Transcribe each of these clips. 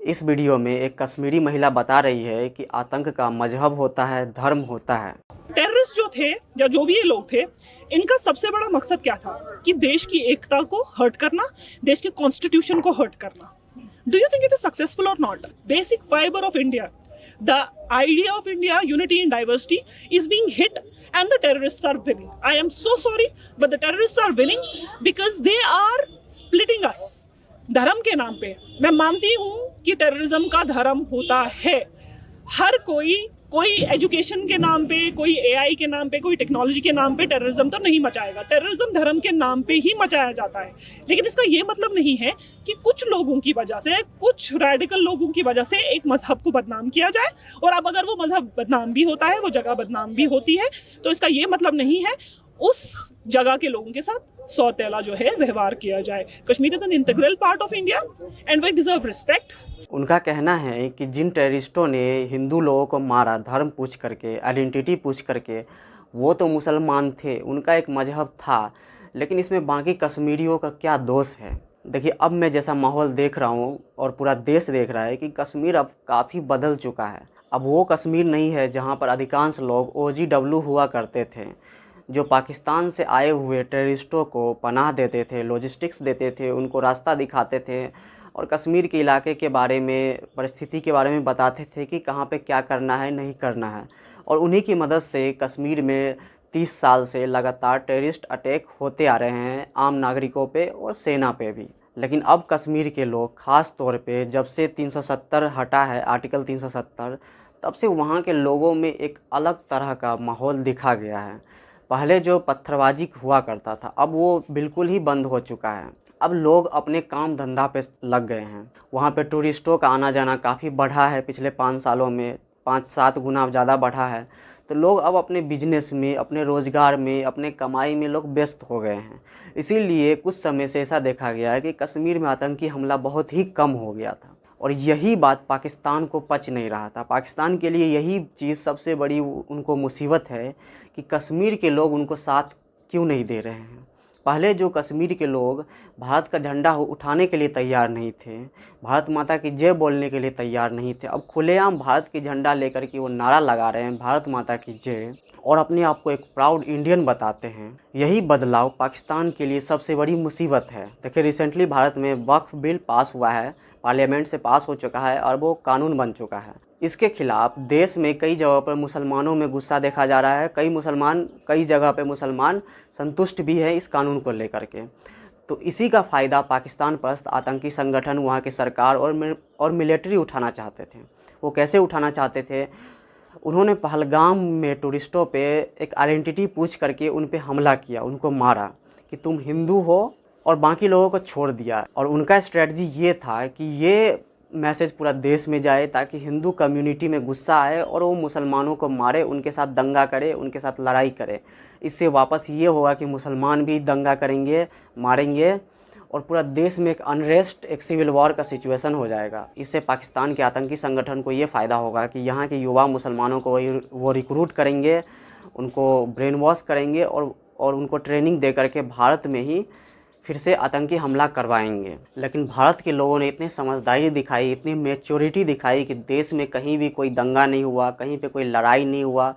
इस वीडियो में एक कश्मीरी महिला बता रही है कि आतंक का मजहब होता है, धर्म होता है। टेररिस्ट जो थे या जो भी ये लोग थे, इनका सबसे बड़ा मकसद क्या था कि देश की एकता को हर्ट करना, देश के कॉन्स्टिट्यूशन को हर्ट करना। Do you think it is successful और not? Basic fiber of India, the idea of India, unity in diversity, is being hit and the terrorists are winning. I am so sorry, but the terrorists are winning because they are splitting us. धर्म के नाम पे मैं मानती हूँ कि terrorism का धर्म होता है। हर कोई एजुकेशन के नाम पे, कोई एआई के नाम पे, कोई टेक्नोलॉजी के नाम पे टेररिज्म तो नहीं मचाएगा। टेररिज्म धर्म के नाम पे ही मचाया जाता है। लेकिन इसका ये मतलब नहीं है कि कुछ लोगों की वजह से, कुछ रेडिकल लोगों की वजह से एक मजहब को बदनाम किया जाए। और अब अगर वो मजहब बदनाम भी होता है, वो जगह बदनाम भी होती है, तो इसका ये मतलब नहीं है उस जगह के लोगों के साथ सौतेला जो है व्यवहार किया जाए। Kashmir is an integral part of India and we deserve respect. उनका कहना है कि जिन टेररिस्टों ने हिंदू लोगों को मारा धर्म पूछ करके, आइडेंटिटी पूछ करके, वो तो मुसलमान थे, उनका एक मजहब था, लेकिन इसमें बाकी कश्मीरियों का क्या दोष है। देखिए, अब मैं जैसा माहौल देख रहा हूँ और पूरा देश देख रहा है कि कश्मीर अब काफ़ी बदल चुका है। अब वो कश्मीर नहीं है जहाँ पर अधिकांश लोग OGW हुआ करते थे, जो पाकिस्तान से आए हुए टेररिस्टों को पनाह देते थे, लॉजिस्टिक्स देते थे, उनको रास्ता दिखाते थे और कश्मीर के इलाके के बारे में, परिस्थिति के बारे में बताते थे कि कहाँ पे क्या करना है, नहीं करना है। और उन्हीं की मदद से कश्मीर में 30 साल से लगातार टेररिस्ट अटैक होते आ रहे हैं आम नागरिकों पे और सेना पे भी। लेकिन अब कश्मीर के लोग ख़ास तौर पे जब से 370 हटा है, आर्टिकल 370, तब से वहाँ के लोगों में एक अलग तरह का माहौल दिखा गया है। पहले जो पत्थरबाजी हुआ करता था, अब वो बिल्कुल ही बंद हो चुका है। अब लोग अपने काम धंधा पे लग गए हैं। वहाँ पे टूरिस्टों का आना जाना काफ़ी बढ़ा है, पिछले 5 सालों में 5-7 गुना ज़्यादा बढ़ा है। तो लोग अब अपने बिजनेस में, अपने रोज़गार में, अपने कमाई में लोग व्यस्त हो गए हैं। इसीलिए कुछ समय से ऐसा देखा गया है कि कश्मीर में आतंकी हमला बहुत ही कम हो गया था और यही बात पाकिस्तान को पच नहीं रहा था। पाकिस्तान के लिए यही चीज़ सबसे बड़ी उनको मुसीबत है कि कश्मीर के लोग उनको साथ क्यों नहीं दे रहे हैं। पहले जो कश्मीर के लोग भारत का झंडा उठाने के लिए तैयार नहीं थे, भारत माता की जय बोलने के लिए तैयार नहीं थे, अब खुलेआम भारत की झंडा लेकर के वो नारा लगा रहे हैं, भारत माता की जय, और अपने आप को एक प्राउड इंडियन बताते हैं। यही बदलाव पाकिस्तान के लिए सबसे बड़ी मुसीबत है। देखिए, रिसेंटली भारत में वक्फ बिल पास हुआ है, पार्लियामेंट से पास हो चुका है और वो कानून बन चुका है। इसके खिलाफ देश में कई जगहों पर मुसलमानों में गुस्सा देखा जा रहा है। कई जगह पे मुसलमान संतुष्ट भी है इस कानून को लेकर के। तो इसी का फ़ायदा पाकिस्तान परस्त आतंकी संगठन, वहाँ की सरकार और मिलिट्री उठाना चाहते थे। वो कैसे उठाना चाहते थे? उन्होंने पहलगाम में टूरिस्टों पे एक आइडेंटिटी पूछ करके उन पे हमला किया, उनको मारा कि तुम हिंदू हो, और बाकी लोगों को छोड़ दिया। और उनका स्ट्रेटजी ये था कि ये मैसेज पूरा देश में जाए ताकि हिंदू कम्युनिटी में गुस्सा आए और वो मुसलमानों को मारे, उनके साथ दंगा करे, उनके साथ लड़ाई करे। इससे वापस ये होगा कि मुसलमान भी दंगा करेंगे, मारेंगे और पूरा देश में एक अनरेस्ट, एक सिविल वॉर का सिचुएशन हो जाएगा। इससे पाकिस्तान के आतंकी संगठन को ये फ़ायदा होगा कि यहाँ के युवा मुसलमानों को वो रिक्रूट करेंगे, उनको ब्रेन वॉश करेंगे और उनको ट्रेनिंग दे करके भारत में ही फिर से आतंकी हमला करवाएंगे। लेकिन भारत के लोगों ने इतनी समझदारी दिखाई, इतनी मैच्योरिटी दिखाई कि देश में कहीं भी कोई दंगा नहीं हुआ, कहीं पे कोई लड़ाई नहीं हुआ।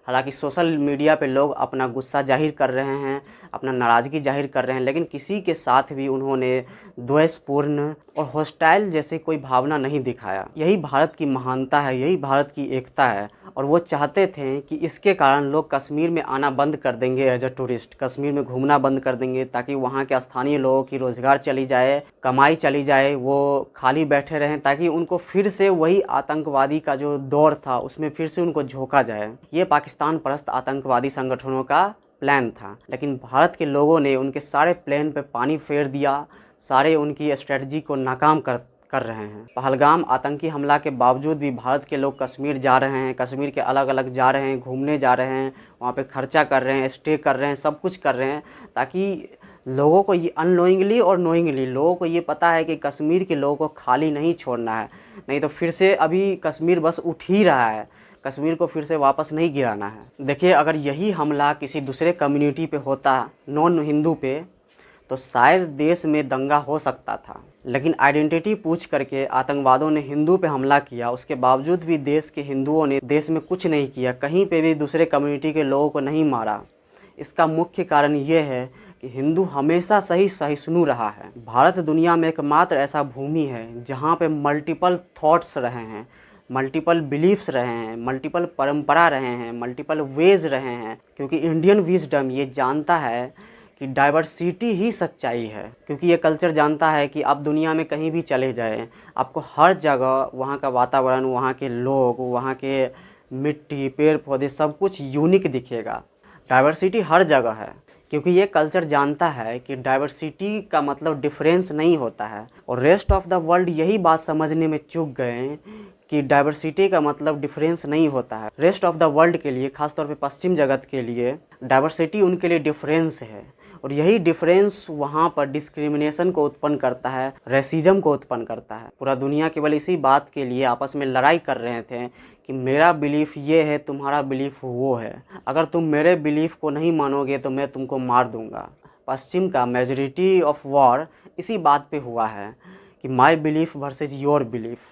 हालांकि सोशल मीडिया पे लोग अपना गुस्सा जाहिर कर रहे हैं, अपना नाराज़गी जाहिर कर रहे हैं, लेकिन किसी के साथ भी उन्होंने द्वेषपूर्ण और हॉस्टाइल जैसे कोई भावना नहीं दिखाया। यही भारत की महानता है, यही भारत की एकता है। और वो चाहते थे कि इसके कारण लोग कश्मीर में आना बंद कर देंगे, एज अ टूरिस्ट कश्मीर में घूमना बंद कर देंगे, ताकि वहाँ के स्थानीय लोगों की रोज़गार चली जाए, कमाई चली जाए, वो खाली बैठे रहें, ताकि उनको फिर से वही आतंकवादी का जो दौर था उसमें फिर से उनको झोंका जाए। ये पाकिस्तान परस्त आतंकवादी संगठनों का प्लान था। लेकिन भारत के लोगों ने उनके सारे प्लान पे पानी फेर दिया, सारे उनकी स्ट्रेटजी को नाकाम कर रहे हैं। पहलगाम आतंकी हमला के बावजूद भी भारत के लोग कश्मीर जा रहे हैं, कश्मीर के अलग अलग जा रहे हैं, घूमने जा रहे हैं, वहाँ पे खर्चा कर रहे हैं, स्टे कर रहे हैं, सब कुछ कर रहे हैं, ताकि लोगों को ये अननोइंगली और नोइंगली लोगों को ये पता है कि कश्मीर के लोगों को खाली नहीं छोड़ना है। नहीं तो फिर से अभी कश्मीर बस उठ ही रहा है, कश्मीर को फिर से वापस नहीं गिराना है। देखिए, अगर यही हमला किसी दूसरे कम्युनिटी पे होता, नॉन हिंदू पे, तो शायद देश में दंगा हो सकता था। लेकिन आइडेंटिटी पूछ करके आतंकवादियों ने हिंदू पे हमला किया, उसके बावजूद भी देश के हिंदुओं ने देश में कुछ नहीं किया, कहीं पे भी दूसरे कम्युनिटी के लोगों को नहीं मारा। इसका मुख्य कारण ये है कि हिंदू हमेशा सहिष्णु रहा है। भारत दुनिया में एकमात्र ऐसा भूमि है जहाँ पे मल्टीपल थॉट्स रहे हैं, मल्टीपल बिलीफ्स रहे हैं, मल्टीपल परंपरा रहे हैं, मल्टीपल वेज रहे हैं, क्योंकि इंडियन विजडम ये जानता है कि डाइवर्सिटी ही सच्चाई है। क्योंकि ये कल्चर जानता है कि आप दुनिया में कहीं भी चले जाएं, आपको हर जगह वहाँ का वातावरण, वहाँ के लोग, वहाँ के मिट्टी, पेड़ पौधे सब कुछ यूनिक दिखेगा। डाइवर्सिटी हर जगह है, क्योंकि ये कल्चर जानता है कि डाइवर्सिटी का मतलब डिफरेंस नहीं होता है। और रेस्ट ऑफ द वर्ल्ड यही बात समझने में चूक गए कि डाइवर्सिटी का मतलब डिफरेंस नहीं होता है। रेस्ट ऑफ द वर्ल्ड के लिए, खासतौर पे पश्चिम जगत के लिए, डाइवर्सिटी उनके लिए डिफरेंस है। और यही डिफरेंस वहाँ पर डिस्क्रिमिनेशन को उत्पन्न करता है, रेसिज्म को उत्पन्न करता है। पूरा दुनिया केवल इसी बात के लिए आपस में लड़ाई कर रहे थे कि मेरा बिलीफ ये है, तुम्हारा बिलीफ वो है, अगर तुम मेरे बिलीफ को नहीं मानोगे तो मैं तुमको मार दूंगा। पश्चिम का मेजॉरिटी ऑफ वॉर इसी बात पे हुआ है कि my belief versus your belief.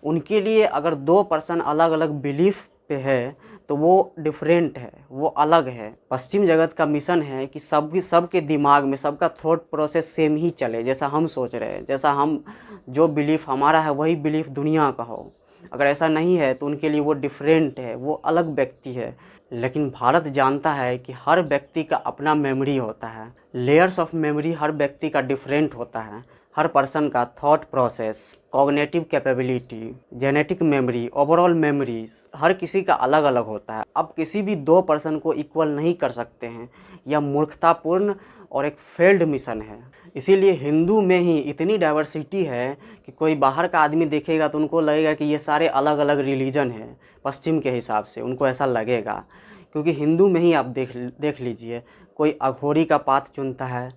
उनके लिए अगर दो पर्सन अलग अलग बिलीफ पे है तो वो डिफरेंट है, वो अलग है। पश्चिम जगत का मिशन है कि सबके दिमाग में सबका थॉट प्रोसेस सेम ही चले, जैसा हम सोच रहे हैं, जैसा हम जो बिलीफ हमारा है वही बिलीफ दुनिया का हो। अगर ऐसा नहीं है तो उनके लिए वो डिफरेंट है, वो अलग व्यक्ति है। लेकिन भारत जानता है कि हर व्यक्ति का अपना मेमोरी होता है, लेयर्स ऑफ मेमोरी हर व्यक्ति का डिफरेंट होता है। हर पर्सन का thought process, cognitive capability, genetic memory, overall memories हर किसी का अलग अलग होता है। अब किसी भी दो पर्सन को इक्वल नहीं कर सकते हैं, यह मूर्खतापूर्ण और एक फेल्ड मिशन है। इसीलिए हिंदू में ही इतनी डाइवर्सिटी है कि कोई बाहर का आदमी देखेगा तो उनको लगेगा कि ये सारे अलग अलग रिलीजन है। पश्चिम के हिसाब से उनको ऐसा लगेगा, क्योंकि हिंदू में ही आप देख लीजिए, कोई अघोरी का पाथ चुनता है,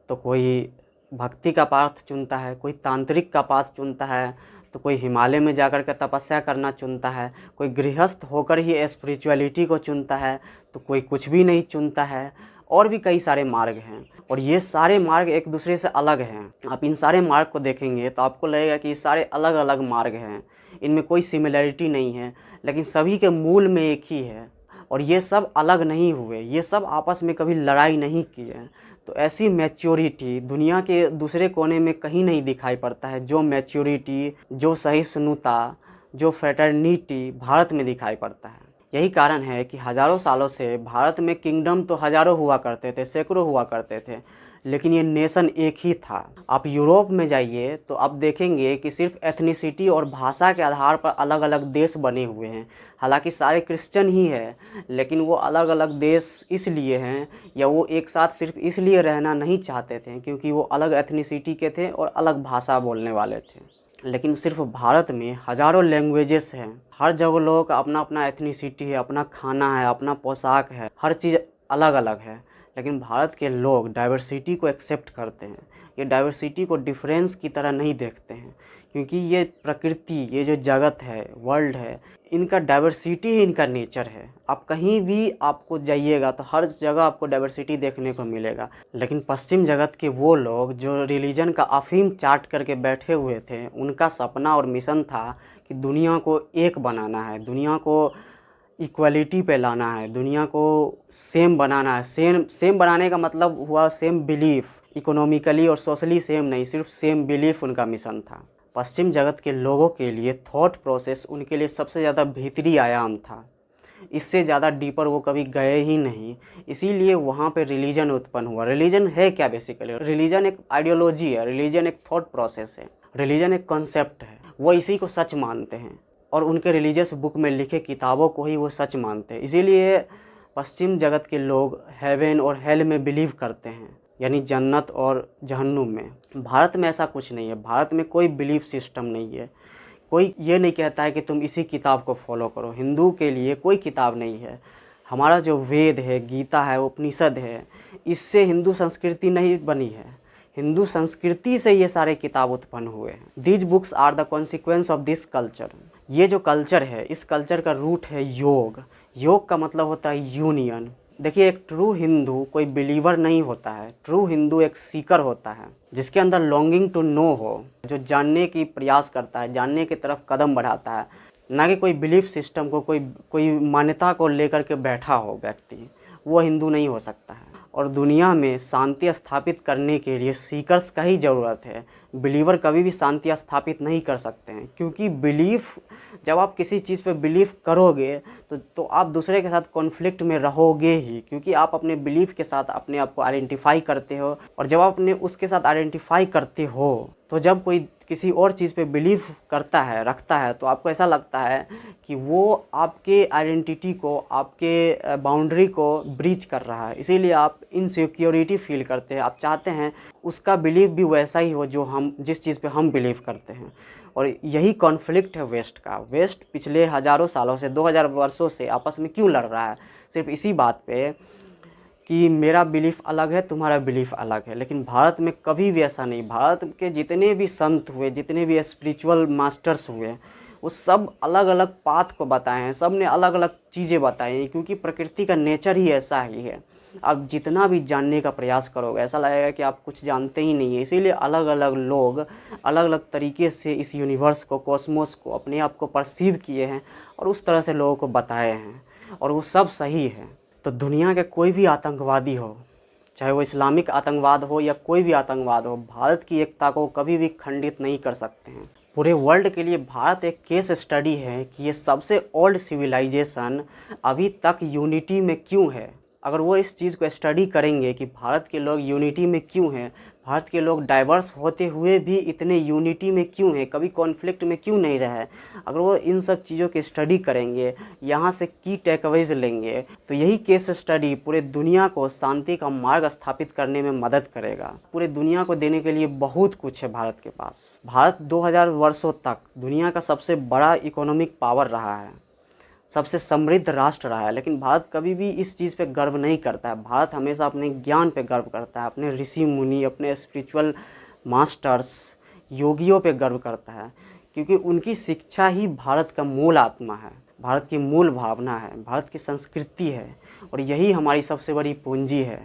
तो कोई भक्ति का पाथ चुनता है, कोई तांत्रिक का पाथ चुनता है, तो कोई हिमालय में जाकर के तपस्या करना चुनता है, कोई गृहस्थ होकर ही स्पिरिचुअलिटी को चुनता है, तो कोई कुछ भी नहीं चुनता है। और भी कई सारे मार्ग हैं, और ये सारे मार्ग एक दूसरे से अलग हैं। आप इन सारे मार्ग को देखेंगे तो आपको लगेगा कि ये सारे अलग अलग मार्ग हैं, इनमें कोई सिमिलरिटी नहीं है, लेकिन सभी के मूल में एक ही है। और ये सब अलग नहीं हुए, ये सब आपस में कभी लड़ाई नहीं किए। तो ऐसी मैच्योरिटी दुनिया के दूसरे कोने में कहीं नहीं दिखाई पड़ता है, जो मैच्योरिटी, जो सहिष्णुता, जो फ्रेटर्निटी भारत में दिखाई पड़ता है। यही कारण है कि हज़ारों सालों से भारत में किंगडम तो हज़ारों हुआ करते थे, सैकड़ों हुआ करते थे, लेकिन ये नेशन एक ही था। आप यूरोप में जाइए तो आप देखेंगे कि सिर्फ एथनिसिटी और भाषा के आधार पर अलग अलग देश बने हुए हैं। हालांकि सारे क्रिश्चियन ही हैं, लेकिन वो अलग अलग देश इसलिए हैं, या वो एक साथ सिर्फ इसलिए रहना नहीं चाहते थे क्योंकि वो अलग एथनिसिटी के थे और अलग भाषा बोलने वाले थे। लेकिन सिर्फ भारत में हज़ारों लैंग्वेजेस हैं, हर जगह लोगों का अपना अपना एथनिसिटी है, अपना खाना है, अपना पोशाक है, हर चीज़ अलग अलग है। लेकिन भारत के लोग डाइवर्सिटी को एक्सेप्ट करते हैं, ये डाइवर्सिटी को डिफरेंस की तरह नहीं देखते हैं, क्योंकि ये प्रकृति, ये जो जगत है, वर्ल्ड है, इनका डाइवर्सिटी ही इनका नेचर है। आप कहीं भी आपको जाइएगा तो हर जगह आपको डाइवर्सिटी देखने को मिलेगा। लेकिन पश्चिम जगत के वो लोग जो रिलीजन का अफीम चाट करके बैठे हुए थे, उनका सपना और मिशन था कि दुनिया को एक बनाना है, दुनिया को इक्वलिटी पे लाना है, दुनिया को सेम बनाना है। सेम बनाने का मतलब हुआ सेम बिलीफ, इकोनॉमिकली और सोशली सेम नहीं, सिर्फ सेम बिलीफ उनका मिशन था। पश्चिम जगत के लोगों के लिए थॉट प्रोसेस उनके लिए सबसे ज़्यादा भीतरी आयाम था, इससे ज़्यादा डीपर वो कभी गए ही नहीं। इसीलिए वहाँ पे रिलीजन उत्पन्न हुआ। रिलीजन है क्या? बेसिकली रिलीजन एक आइडियोलॉजी है, रिलीजन एक थॉट प्रोसेस है, रिलीजन एक कॉन्सेप्ट है। वो इसी को सच मानते हैं और उनके रिलीजियस बुक में लिखे किताबों को ही वो सच मानते हैं। इसीलिए पश्चिम जगत के लोग हेवन और हेल में बिलीव करते हैं, यानी जन्नत और जहन्नुम में। भारत में ऐसा कुछ नहीं है, भारत में कोई बिलीफ सिस्टम नहीं है। कोई ये नहीं कहता है कि तुम इसी किताब को फॉलो करो। हिंदू के लिए कोई किताब नहीं है। हमारा जो वेद है, गीता है, उपनिषद है, इससे हिंदू संस्कृति नहीं बनी है। हिंदू संस्कृति से ये सारे किताब उत्पन्न हुए हैं। These books are the consequence of this culture. ये जो कल्चर है, इस कल्चर का रूट है योग। योग का मतलब होता है यूनियन, देखिए, एक ट्रू हिंदू कोई बिलीवर नहीं होता है। ट्रू हिंदू एक सीकर होता है, जिसके अंदर लॉन्गिंग टू नो हो, जो जानने की प्रयास करता है, जानने की तरफ कदम बढ़ाता है, ना कि कोई बिलीफ सिस्टम को, कोई मान्यता को लेकर के बैठा हो व्यक्ति। वो हिंदू नहीं हो सकता है। और दुनिया में शांति स्थापित करने के लिए सीकर्स का ही ज़रूरत है। बिलीवर कभी भी शांति स्थापित नहीं कर सकते हैं, क्योंकि बिलीफ, जब आप किसी चीज़ पे बिलीव करोगे तो आप दूसरे के साथ कॉन्फ्लिक्ट में रहोगे ही, क्योंकि आप अपने बिलीफ के साथ अपने आप को आइडेंटिफाई करते हो। और जब आप अपने उसके साथ आइडेंटिफाई करते हो, तो जब कोई किसी और चीज़ पे बिलीव करता है, रखता है, तो आपको ऐसा लगता है कि वो आपके आइडेंटिटी को, आपके बाउंड्री को ब्रीच कर रहा है। इसीलिए आप इनसिक्योरिटी फील करते हैं। आप चाहते हैं उसका बिलीव भी वैसा ही हो जिस चीज़ पे हम बिलीव करते हैं। और यही कॉन्फ्लिक्ट है वेस्ट का। वेस्ट पिछले हज़ारों सालों से, 2000 वर्षों से आपस में क्यों लड़ रहा है? सिर्फ इसी बात पे कि मेरा बिलीफ अलग है, तुम्हारा बिलीफ अलग है। लेकिन भारत में कभी भी ऐसा नहीं। भारत के जितने भी संत हुए, जितने भी स्पिरिचुअल मास्टर्स हुए, वो सब अलग अलग पाथ को बताए हैं, सब ने अलग अलग चीज़ें बताई हैं, क्योंकि प्रकृति का नेचर ही ऐसा ही है। आप जितना भी जानने का प्रयास करोगे, ऐसा लगेगा कि आप कुछ जानते ही नहीं है। इसीलिए अलग अलग लोग अलग अलग तरीके से इस यूनिवर्स को, कॉस्मोस को, अपने आप को परसीव किए हैं और उस तरह से लोगों को बताए हैं, और वो सब सही है। तो दुनिया के कोई भी आतंकवादी हो, चाहे वो इस्लामिक आतंकवाद हो या कोई भी आतंकवाद हो, भारत की एकता को कभी भी खंडित नहीं कर सकते हैं। पूरे वर्ल्ड के लिए भारत एक केस स्टडी है कि ये सबसे ओल्ड सिविलाइजेशन अभी तक यूनिटी में क्यों है। अगर वो इस चीज़ को स्टडी करेंगे कि भारत के लोग यूनिटी में क्यों हैं, भारत के लोग डाइवर्स होते हुए भी इतने यूनिटी में क्यों हैं, कभी कॉन्फ्लिक्ट में क्यों नहीं रहे, अगर वो इन सब चीज़ों की स्टडी करेंगे, यहाँ से की टेकअवेज लेंगे, तो यही केस स्टडी पूरे दुनिया को शांति का मार्ग स्थापित करने में मदद करेगा। पूरे दुनिया को देने के लिए बहुत कुछ है भारत के पास। भारत 2000 वर्षों तक दुनिया का सबसे बड़ा इकोनॉमिक पावर रहा है, सबसे समृद्ध राष्ट्र रहा है, लेकिन भारत कभी भी इस चीज़ पे गर्व नहीं करता है। भारत हमेशा अपने ज्ञान पे गर्व करता है, अपने ऋषि मुनि, अपने स्पिरिचुअल मास्टर्स, योगियों पे गर्व करता है, क्योंकि उनकी शिक्षा ही भारत का मूल आत्मा है, भारत की मूल भावना है, भारत की संस्कृति है, और यही हमारी सबसे बड़ी पूंजी है।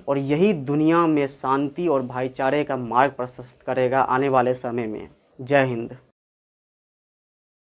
और यही दुनिया में शांति और भाईचारे का मार्ग प्रशस्त करेगा आने वाले समय में। जय हिंद।